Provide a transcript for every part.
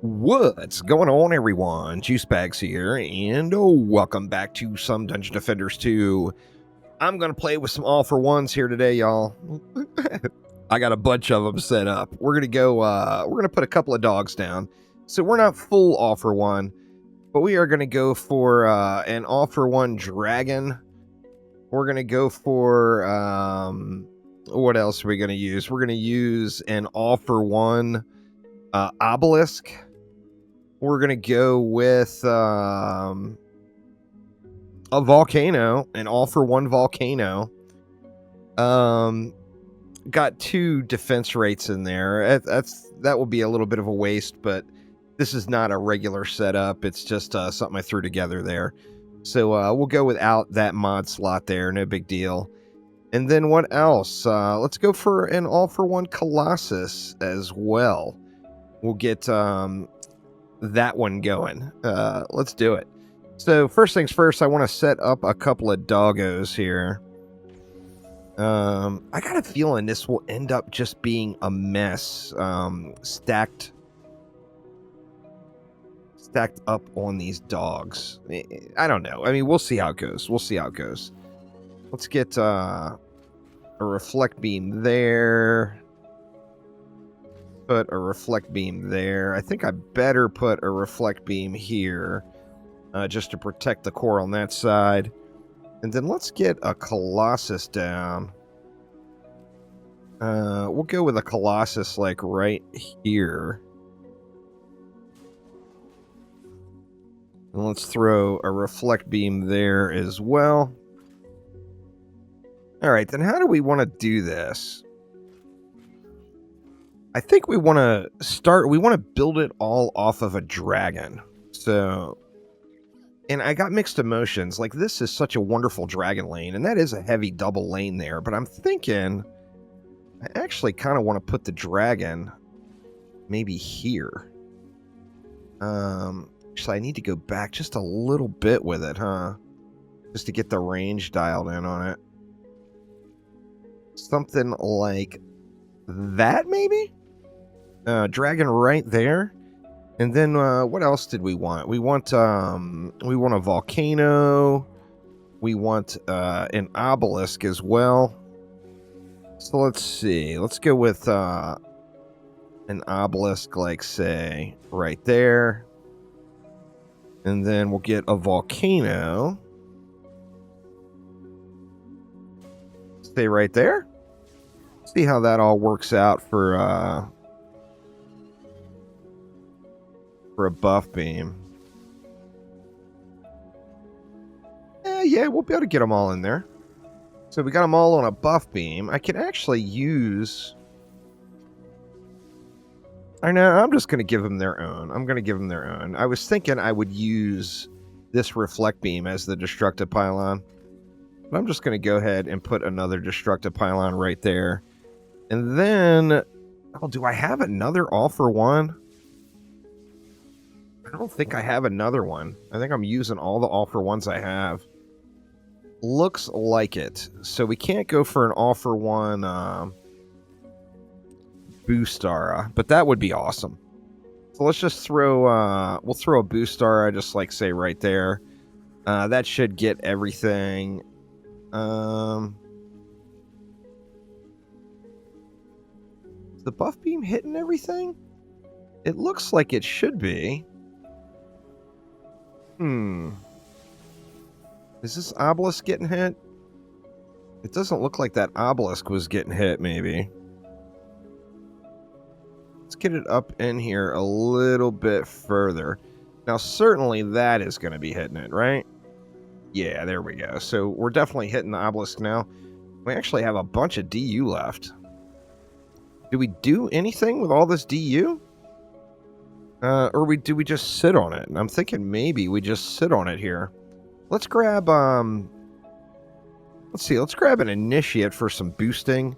What's going on, everyone? Juice Bags here, and welcome back to some Dungeon Defenders 2. I'm gonna play with some all for ones here today, y'all. I got a bunch of them set up. We're gonna go. We're gonna put a couple of dogs down, so we're not full all for one, but we are gonna go for an all for one dragon. We're gonna go for what else are we gonna use? We're gonna use an all for one obelisk. We're going to go with a volcano, an all-for-one volcano. Got 2 defense rates in there. That will be a little bit of a waste, but this is not a regular setup. It's just something I threw together there. So we'll go without that mod slot there. No big deal. And then what else? Let's go for an all-for-one Colossus as well. We'll get that one going. Let's do it. So first things first, I want to set up a couple of doggos here. I got a feeling this will end up just being a mess, stacked up on these dogs. I don't know. I mean, we'll see how it goes. Let's get a reflect beam there. Put a reflect beam there. I think I better put a reflect beam here just to protect the core on that side. And then let's get a Colossus down. We'll go with a Colossus like right here. And let's throw a reflect beam there as well. All right, then how do we want to do this? I think we want to build it all off of a dragon. So, and I got mixed emotions. Like, this is such a wonderful dragon lane, and that is a heavy double lane there. But I'm thinking, I actually kind of want to put the dragon maybe here. Actually, I need to go back just a little bit with it, huh? Just to get the range dialed in on it. Something like that, maybe? Dragon right there. And then what else did we want? We want a volcano. We want an obelisk as well. So let's see. Let's go with an obelisk, like, say, right there. And then we'll get a volcano. Stay right there. See how that all works out for a buff beam. Yeah, we'll be able to get them all in there. So we got them all on a buff beam. I can actually use... I know, I'm just going to give them their own. I was thinking I would use this reflect beam as the destructive pylon. But I'm just going to go ahead and put another destructive pylon right there. And then... Oh, do I have another all-for-one? I don't think I have another one. I think I'm using all the all-for-ones I have. Looks like it. So we can't go for an all-for-one Boostara, but that would be awesome. So let's just throw... we'll throw a Boostara, just like, say, right there. That should get everything. Is the buff beam hitting everything? It looks like it should be. Is this obelisk getting hit? It doesn't look like that obelisk was getting hit, maybe. Let's get it up in here a little bit further. Now, certainly that is going to be hitting it, right? Yeah, there we go. So we're definitely hitting the obelisk now. We actually have a bunch of DU left. Do we do anything with all this DU? Or do we just sit on it? And I'm thinking maybe we just sit on it here. Let's grab, let's grab an initiate for some boosting.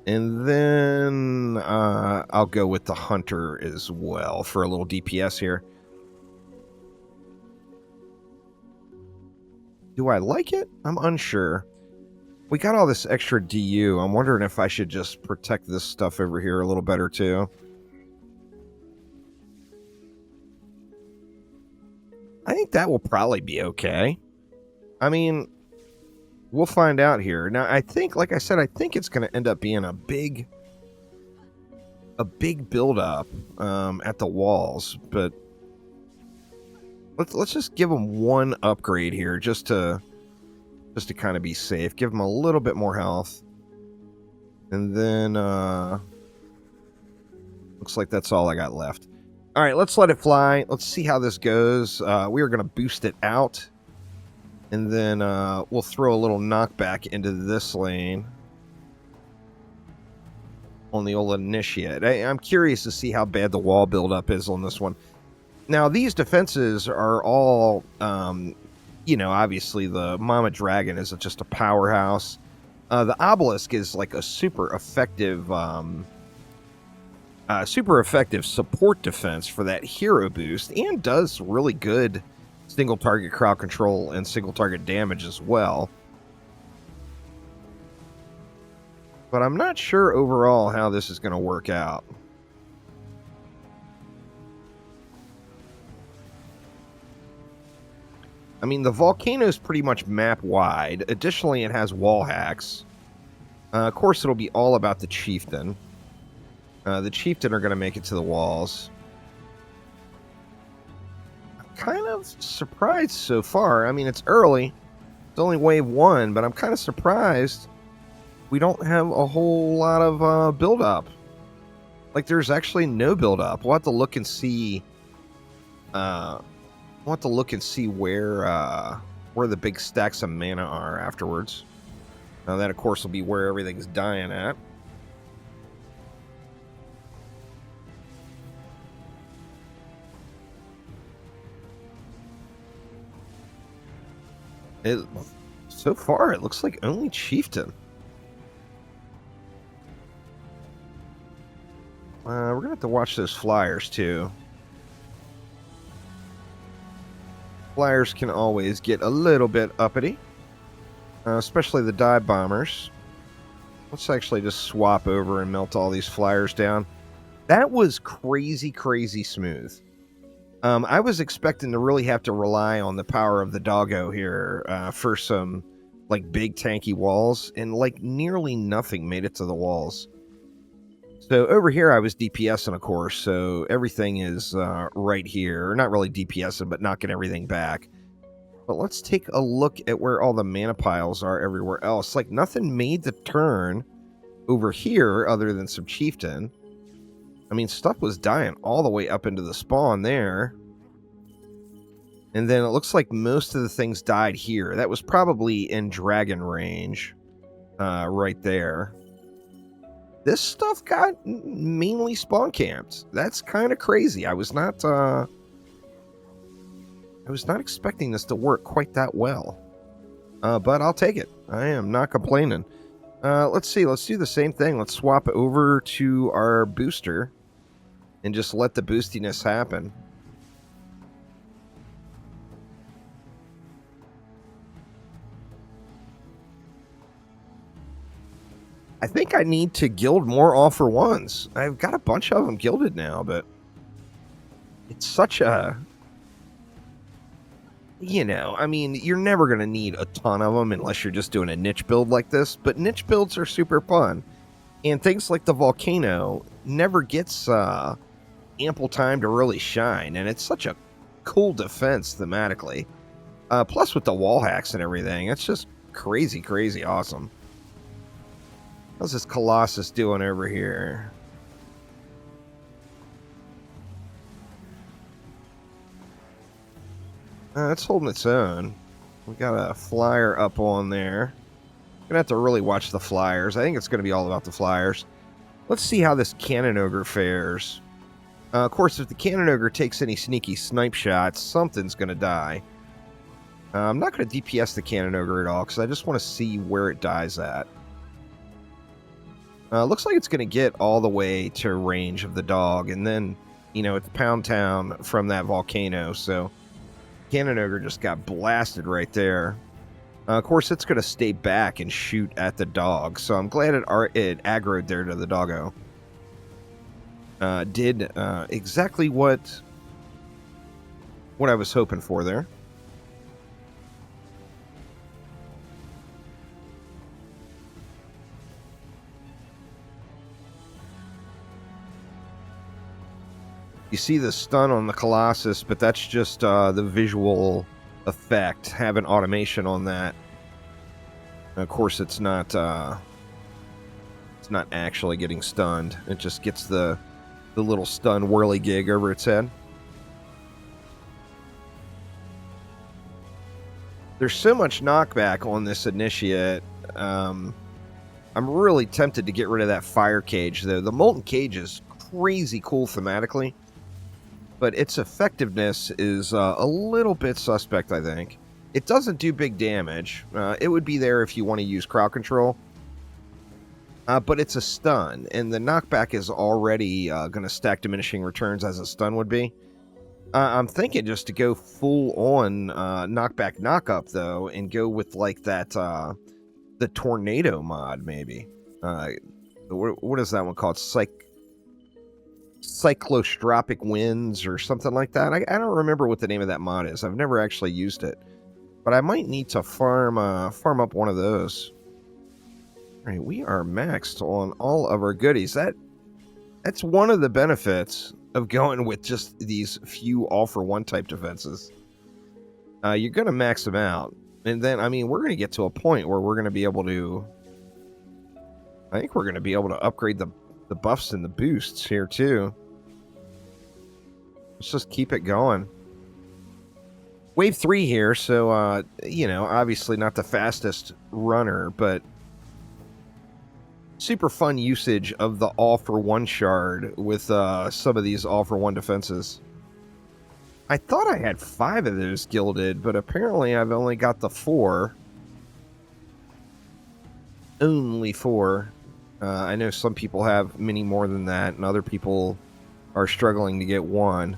And then, I'll go with the hunter as well for a little DPS here. Do I like it? I'm unsure. We got all this extra DU. I'm wondering if I should just protect this stuff over here a little better too. I think that will probably be okay. I mean, we'll find out here. Now, I think, like I said, I think it's going to end up being a big build-up at the walls, but let's just give them one upgrade here, just to kind of be safe. Give them a little bit more health, and then looks like that's all I got left. All right, let's let it fly. Let's see how this goes. We are going to boost it out, and then we'll throw a little knockback into this lane on the old initiate. I'm curious to see how bad the wall buildup is on this one. Now, these defenses are all, obviously the Mama Dragon is just a powerhouse. The Obelisk is like a super effective support defense for that hero boost, and does really good single target crowd control and single target damage as well. But I'm not sure overall how this is going to work out. I mean, the volcano is pretty much map wide. Additionally, it has wall hacks. Of course, it'll be all about the chieftain. The chieftain are going to make it to the walls. I'm kind of surprised so far. I mean, it's early. It's only wave 1, but I'm kind of surprised we don't have a whole lot of build-up. Like, there's actually no build-up. We'll have to look and see... where the big stacks of mana are afterwards. Now that, of course, will be where everything's dying at. So far, it looks like only Chieftain. We're going to have to watch those flyers, too. Flyers can always get a little bit uppity, especially the dive bombers. Let's actually just swap over and melt all these flyers down. That was crazy, crazy smooth. I was expecting to really have to rely on the power of the doggo here for some like big tanky walls, and like nearly nothing made it to the walls. So over here I was DPSing, of course, so everything is right here. Not really DPSing, but knocking everything back. But let's take a look at where all the mana piles are everywhere else. Like, nothing made the turn over here other than some chieftain. I mean, stuff was dying all the way up into the spawn there. And then it looks like most of the things died here. That was probably in dragon range right there. This stuff got mainly spawn camped. That's kind of crazy. I was not expecting this to work quite that well. But I'll take it. I am not complaining. Let's see. Let's do the same thing. Let's swap over to our booster and just let the boostiness happen. I think I need to gild more all-for-ones. I've got a bunch of them gilded now, but it's such a... I mean, you're never going to need a ton of them unless you're just doing a niche build like this, but niche builds are super fun. And things like the volcano never gets ample time to really shine, and it's such a cool defense thematically. Plus with the wall hacks and everything, it's just crazy, crazy awesome. How's this Colossus doing over here? It's holding its own. We got a flyer up on there. Gonna have to really watch the flyers. I think it's gonna be all about the flyers. Let's see how this Cannon Ogre fares. Of course, if the Cannon Ogre takes any sneaky snipe shots, something's gonna die. I'm not gonna DPS the Cannon Ogre at all, because I just want to see where it dies at. Looks like it's going to get all the way to range of the dog, and then, it's Pound Town from that volcano, so Cannon Ogre just got blasted right there. Of course, it's going to stay back and shoot at the dog, so I'm glad it aggroed there to the doggo. Did exactly what what I was hoping for there. You see the stun on the Colossus, but that's just the visual effect, having automation on that. And of course, it's not actually getting stunned. It just gets the little stun whirligig over its head. There's so much knockback on this initiate. I'm really tempted to get rid of that fire cage, though. The molten cage is crazy cool thematically, but its effectiveness is a little bit suspect, I think. It doesn't do big damage. It would be there if you want to use crowd control. But it's a stun, and the knockback is already going to stack diminishing returns as a stun would be. I'm thinking just to go full on knockback knockup, though, and go with like that, the tornado mod, maybe. What is that one called? Cyclostropic winds or something like that. I don't remember what the name of that mod is. I've never actually used it, but I might need to farm up one of those. All right, we are maxed on all of our goodies. That's one of the benefits of going with just these few all-for-one type defenses. You're going to max them out, and then, I mean, we're going to get to a point where we're going to be able to... I think we're going to be able to upgrade the buffs and the boosts here, too. Let's just keep it going. Wave 3 here, so, you know, obviously not the fastest runner, but super fun usage of the all-for-one shard with some of these all-for-one defenses. I thought I had 5 of those gilded, but apparently I've only got the 4. Only 4. I know some people have many more than that, and other people are struggling to get 1.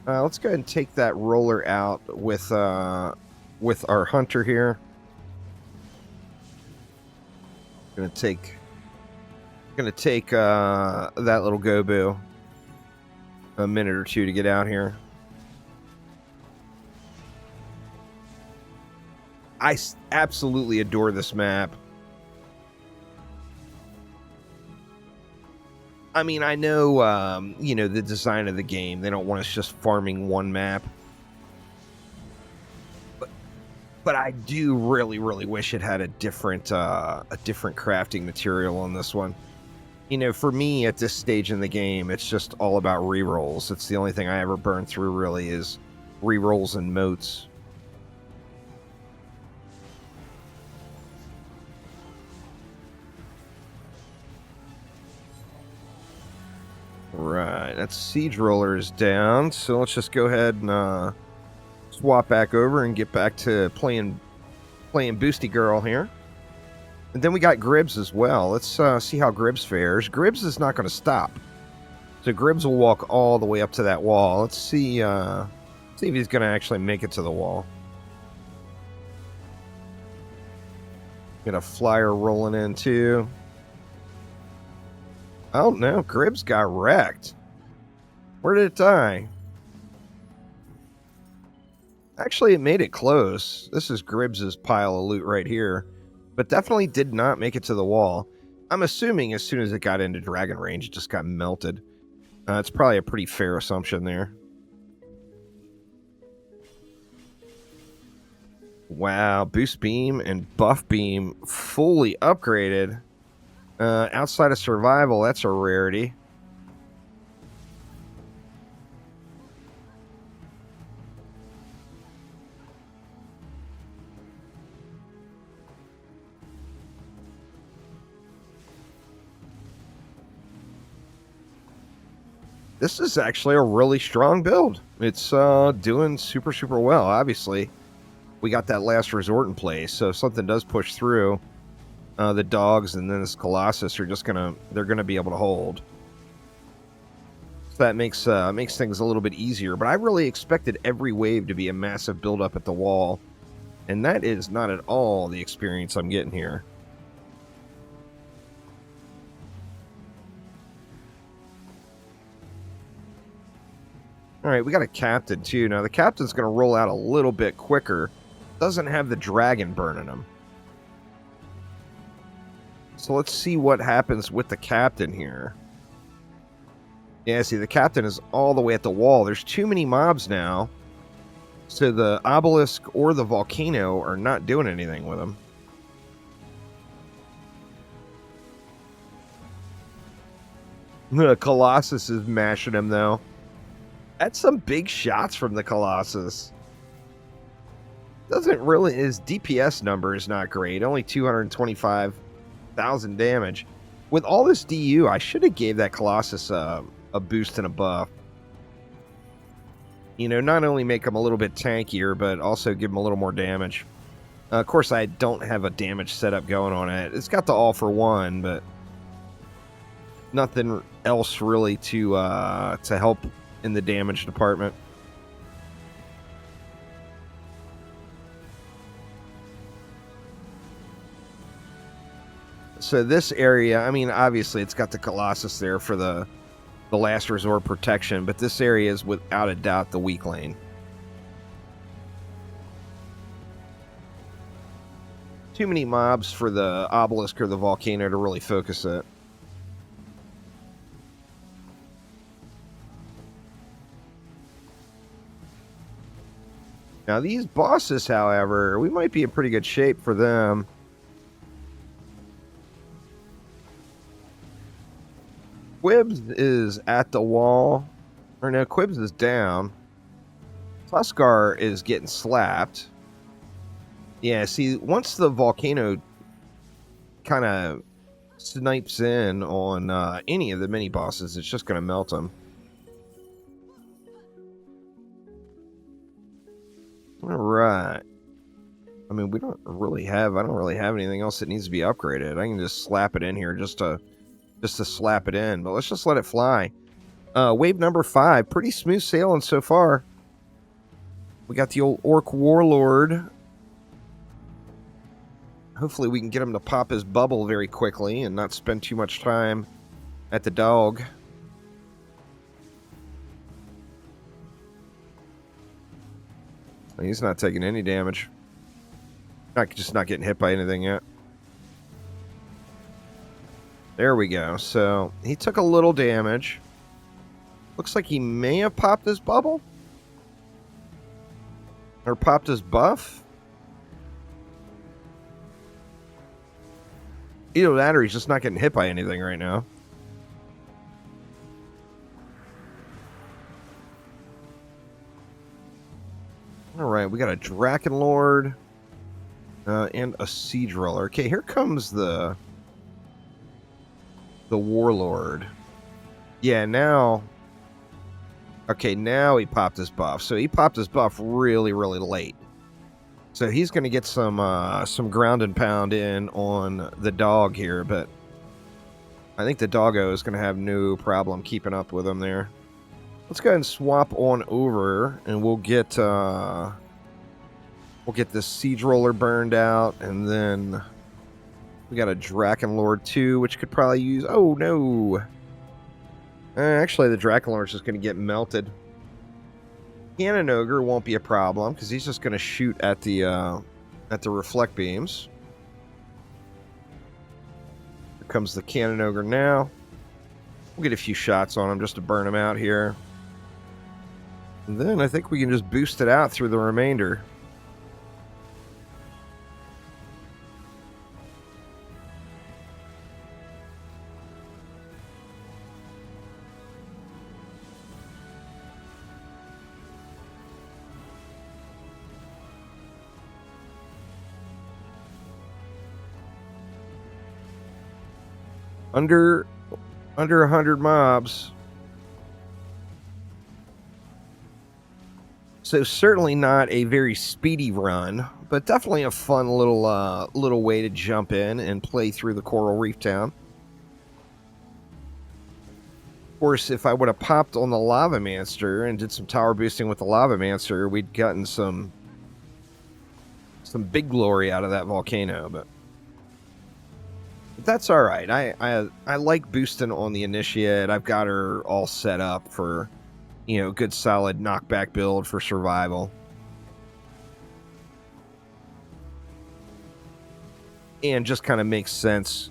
Let's go ahead and take that roller out with our hunter here. Gonna take that little Gobu a minute or two to get out here. I absolutely adore this map. I mean, I know, you know, the design of the game. They don't want us just farming one map. But I do really, really wish it had a different crafting material on this one. You know, for me, at this stage in the game, it's just all about rerolls. It's the only thing I ever burn through, really, is rerolls and moats. Right, that siege roller is down, so let's just go ahead and swap back over and get back to playing Boosty Girl here. And then we got Gribbs as well. Let's see how Gribbs fares. Gribbs is not going to stop, so Gribbs will walk all the way up to that wall. Let's see if he's going to actually make it to the wall. Get a flyer rolling in too. Oh no, Gribbs got wrecked. Where did it die? Actually, it made it close. This is Gribbs' pile of loot right here, but definitely did not make it to the wall. I'm assuming as soon as it got into dragon range, it just got melted. It's probably a pretty fair assumption there. Wow, boost beam and buff beam fully upgraded. Outside of survival, that's a rarity. This is actually a really strong build. It's doing super, super well. Obviously, we got that last resort in place, so if something does push through, the dogs and then this Colossus are just they're gonna be able to hold. that makes things a little bit easier. But I really expected every wave to be a massive buildup at the wall, and that is not at all the experience I'm getting here. All right, we got a captain too. Now the captain's going to roll out a little bit quicker. Doesn't have the dragon burning him. So let's see what happens with the captain here. Yeah, see, the captain is all the way at the wall. There's too many mobs now. So the obelisk or the volcano are not doing anything with him. The Colossus is mashing him, though. That's some big shots from the Colossus. Doesn't really... His DPS number is not great. Only 225,000 damage. With all this DU, I should have gave that Colossus a boost and a buff. You know, not only make him a little bit tankier, but also give him a little more damage. Of course, I don't have a damage setup going on it. It's got the all for one, but nothing else really to help in the damage department. So this area, I mean, obviously it's got the Colossus there for the last resort protection, but this area is without a doubt the weak lane. Too many mobs for the obelisk or the volcano to really focus it. Now these bosses, however, we might be in pretty good shape for them. Quibs is at the wall. Or no, Quibs is down. Tuskar is getting slapped. Yeah, see, once the volcano kind of snipes in on any of the mini bosses, it's just going to melt them. All right. I mean, I don't really have anything else that needs to be upgraded. I can just slap it in here just to slap it in, but let's just let it fly. Wave number 5, pretty smooth sailing so far. We got the old Orc Warlord. Hopefully we can get him to pop his bubble very quickly and not spend too much time at the dog. He's not taking any damage. Just not getting hit by anything yet. There we go. So he took a little damage. Looks like he may have popped his bubble. Or popped his buff. Either that or he's just not getting hit by anything right now. Alright, we got a Drakenlord and a Siege Roller. Okay, here comes the Warlord. Yeah, now... Okay, now he popped his buff. So he popped his buff really, really late. So he's going to get some ground and pound in on the dog here, but I think the doggo is going to have no problem keeping up with him there. Let's go ahead and swap on over, and we'll get this Siege Roller burned out, and then we got a Drakenlord too, which could probably use... Oh, no! Actually, the Drakenlord's just going to get melted. Cannon Ogre won't be a problem, because he's just going to shoot at the reflect beams. Here comes the Cannon Ogre now. We'll get a few shots on him just to burn him out here. And then I think we can just boost it out through the remainder. Under 100 mobs. So certainly not a very speedy run, but definitely a fun little way to jump in and play through the Coral Reef Town. course, if I would have popped on the Lava Mancer and did some tower boosting with the Lava Mancer, we'd gotten some big glory out of that volcano, but that's all right. I like boosting on the Initiate. I've got her all set up for, good solid knockback build for survival. And just kind of makes sense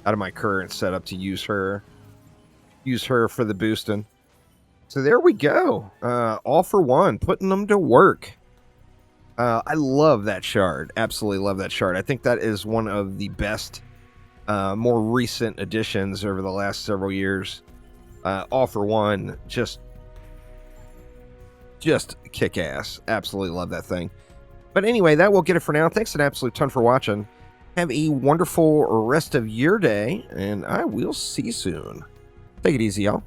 out of my current setup to use her for the boosting. So there we go. All for one, putting them to work. I love that shard. Absolutely love that shard. I think that is one of the best, more recent additions over the last several years. All for one, just kick ass. Absolutely love that thing. But anyway, that will get it for now. Thanks an absolute ton for watching. Have a wonderful rest of your day, and I will see you soon. Take it easy, y'all.